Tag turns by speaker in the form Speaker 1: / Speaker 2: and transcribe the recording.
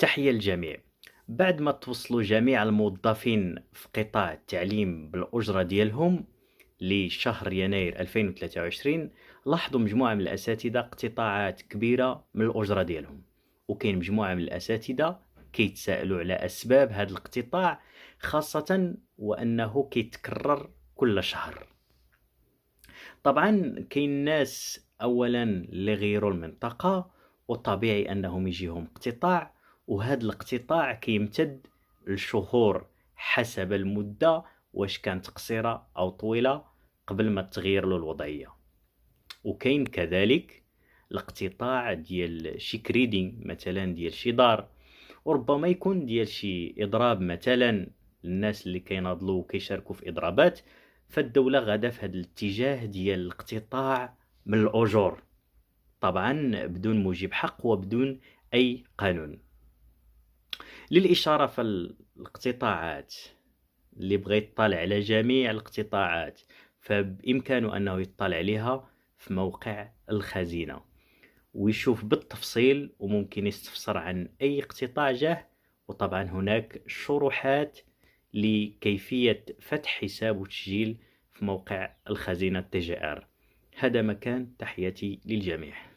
Speaker 1: تحية للجميع. بعد ما توصلوا جميع الموظفين في قطاع التعليم بالأجرة ديالهم لشهر يناير 2023، لاحظوا مجموعة من الأساتذة اقتطاعات كبيرة من الأجرة ديالهم، وكاين مجموعة من الأساتذة كيتساءلوا على أسباب هذا الاقتطاع، خاصة وأنه كيتكرر كل شهر. طبعا كاين ناس أولا اللي غيروا المنطقة، وطبيعي أنهم يجيهم اقتطاع، وهذا الاقتطاع كيمتد لشهور حسب المدة، واش كانت قصيرة أو طويلة قبل ما تغير له الوضعية. وكاين كذلك الاقتطاع ديال شي كريدين مثلا ديال شي دار، وربما يكون ديال شي إضراب مثلا للناس اللي كيناضلوا وكيشاركوا في إضرابات. فالدولة غادا في هذا الاتجاه ديال الاقتطاع من الأجور، طبعا بدون موجب حق وبدون أي قانون. للإشارة فالاقتطاعات، اللي بغى يطلع على جميع الاقتطاعات فبإمكانه أنه يطلع عليها في موقع الخزينة ويشوف بالتفصيل، وممكن يستفسر عن أي اقتطاع جاه. وطبعا هناك شروحات لكيفية فتح حساب وتسجيل في موقع الخزينة TGR. هذا مكان، تحياتي للجميع.